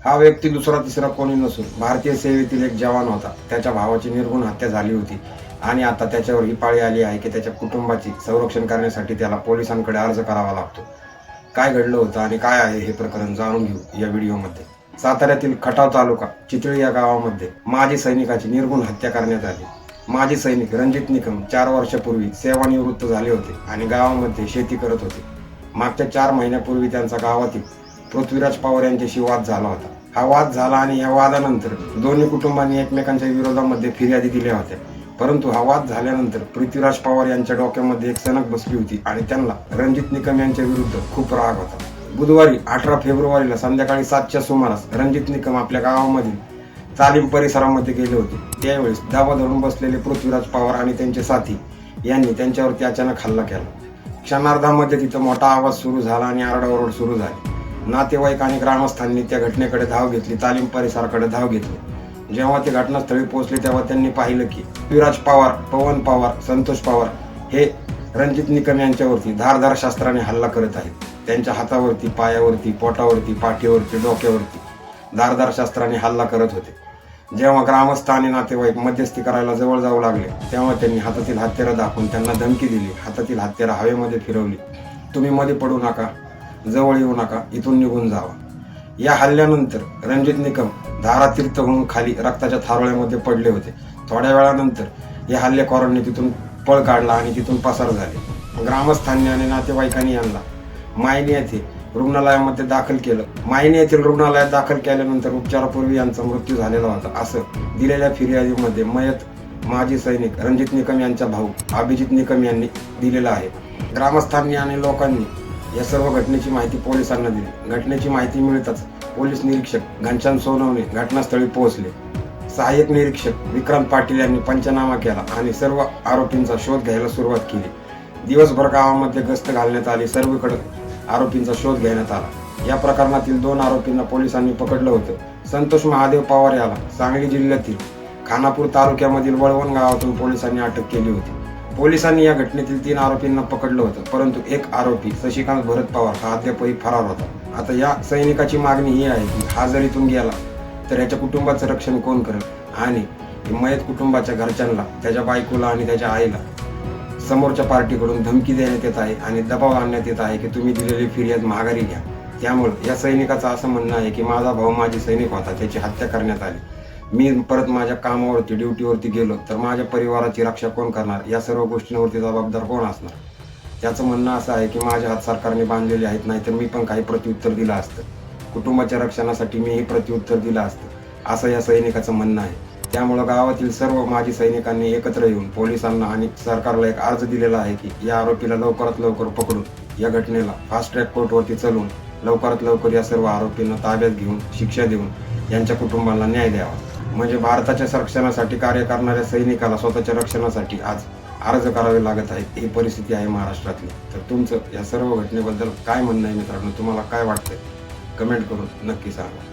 हा व्यक्ती दुसरा तिसरा कोणी नसून भारतीय सेवेतील एक जवान होता. त्याच्या भावाची निर्घृण हत्या झाली होती आणि आता त्याच्यावर ही पाळी आली आहे की त्याच्या कुटुंबाची संरक्षण करण्यासाठी त्याला पोलिसांकडे अर्ज करावा लागतो. काय घडलं होतं आणि काय आहे हे प्रकरण जाणून घेऊ या व्हिडिओमध्ये. साताऱ्यातील खटाव तालुका चितळी या गावामध्ये माजी सैनिकाची निर्घृण हत्या करण्यात आली. माजी सैनिक रणजित निकम 4 वर्षापूर्वी सेवानिवृत्त झाले होते आणि गावामध्ये शेती करत होते. मागच्या 4 महिन्यापूर्वी त्यांचा गावातील पृथ्वीराज पवार यांच्याशी वाद झाला होता. हा वाद झाला आणि या वादानंतर दोन्ही कुटुंबांनी एकमेकांच्या विरोधामध्ये फिर्यादी दिल्या होत्या. परंतु हा वाद झाल्यानंतर पृथ्वीराज पवार यांच्या डोक्यामध्ये एक सनक बसली होती आणि त्यांना रणजित निकम यांच्या विरुद्ध खूप राग होता. बुधवारी 18 फेब्रुवारीला संध्याकाळी 7च्या सुमारास रणजित निकम आपल्या गावामधील तालीम परिसरामध्ये गेले होते. त्यावेळेस दाबा धरून बसलेले पृथ्वीराज पवार आणि त्यांचे साथी यांनी त्यांच्यावरती अचानक हल्ला केला. क्षणार्धामध्ये तिथं मोठा आवाज सुरू झाला आणि आरडाओरड सुरू झाली. नातेवाईक आणि ग्रामस्थांनी त्या घटनेकडे धाव घेतली. तालीम परिसराकडे धाव घेतली. जेव्हा ते घटनास्थळी पोहोचले तेव्हा त्यांनी पाहिलं की पृथ्वीराज पवार, पवन पवार, संतोष पवार हे रणजित निकम यांच्यावरती धारदार शस्त्राने हल्ला करत आहेत. त्यांच्या हातावरती, पायावरती, पोटावरती, पाठीवरती, डोक्यावरती धारदार शस्त्राने हल्ला करत होते. जेव्हा ग्रामस्थ आणि नातेवाईक मध्यस्थी करायला जवळ जाऊ लागले तेव्हा त्यांनी हातातील हत्यारं दाखवून त्यांना धमकी दिली. हातातील हत्यारं हवेमध्ये फिरवली. तुम्ही मध्ये पडू नका, जवळ येऊ नका, इथून निघून जावा. या हल्ल्यानंतर रणजित निकम धारातीर्थ होऊन खाली रक्ताच्या थारोळ्यामध्ये पडले होते. थोड्या वेळानंतर या हल्लेखोरांनी तिथून पळ काढला आणि तिथून पसार झाले. ग्रामस्थांनी आणि नातेवाईकांनी यांना मायनी येथे रुग्णालयामध्ये दाखल केलं. मायनी येथील रुग्णालयात दाखल केल्यानंतर उपचारापूर्वी यांचा मृत्यू झालेला होता असं दिलेल्या फिर्यादीमध्ये मयत माजी सैनिक रणजित निकम यांचा भाऊ अभिजित निकम यांनी दिलेला आहे. ग्रामस्थांनी आणि लोकांनी या सर्व घटनेची माहिती पोलिसांना दिली. घटनेची माहिती मिळताच पोलीस निरीक्षक घनश्याम सोनवणे घटनास्थळी पोहोचले. सहाय्यक निरीक्षक विक्रांत पाटील यांनी पंचनामा केला आणि सर्व आरोपींचा शोध घ्यायला सुरुवात केली. दिवसभर गावामध्ये गस्त घालण्यात आली. सर्वीकडे आरोपींचा शोध घेण्यात आला. या प्रकरणातील 2 आरोपींना पोलिसांनी पकडलं होतं. संतोष महादेव पवार याला सांगली जिल्ह्यातील खानापूर तालुक्यामधील वळवण गावातून पोलिसांनी अटक केली होती. पोलिसांनी या घटनेतील 3 आरोपींना पकडलं होतं, परंतु एक आरोपी शशिकांत भरत पवार हा अद्यापही फरार होता. आता या सैनिकाची मागणी ही आहे की हा जर इथून गेला तर याच्या कुटुंबाचं रक्षण कोण करेल आणि मयत कुटुंबाच्या घरच्यांना, त्याच्या बायकोला आणि त्याच्या आईला समोरच्या पार्टीकडून धमकी देण्यात येत आहे आणि दबाव आणण्यात येत आहे की तुम्ही दिलेली फिर्याद माघारी घ्या. त्यामुळे या सैनिकाचं असं म्हणणं आहे की माझा भाऊ माजी सैनिक होता, त्याची हत्या करण्यात आली. मी परत माझ्या कामावरती, ड्युटीवरती गेलो तर माझ्या परिवाराची रक्षा कोण करणार, या सर्व गोष्टींवरती जबाबदार कोण असणार. त्याचं म्हणणं असं आहे की माझे हात सरकारने बांधलेले आहेत, नाहीतर मी पण काही प्रत्युत्तर दिलं असतं. कुटुंबाच्या रक्षणासाठी मीही प्रत्युत्तर दिलं असतं, असं या सैनिकाचं म्हणणं आहे. त्यामुळं गावातील सर्व माजी सैनिकांनी एकत्र येऊन पोलिसांना आणि सरकारला एक अर्ज दिलेला आहे की या आरोपीला लवकरात लवकर पकडून या घटनेला फास्ट ट्रॅक कोर्टवरती चलवून लवकरात लवकर या सर्व आरोपींना ताब्यात घेऊन शिक्षा देऊन यांच्या कुटुंबाला न्याय द्यावा. म्हणजे भारताच्या संरक्षणासाठी कार्य करणाऱ्या सैनिकाला स्वतःच्या रक्षणासाठी आज अर्ज करावे लागत आहेत. ही परिस्थिती आहे महाराष्ट्रातली. तर तुमचं या सर्व घटनेबद्दल काय म्हणणं आहे मित्रांनो, तुम्हाला काय वाटतंय कमेंट करून नक्की सांगा.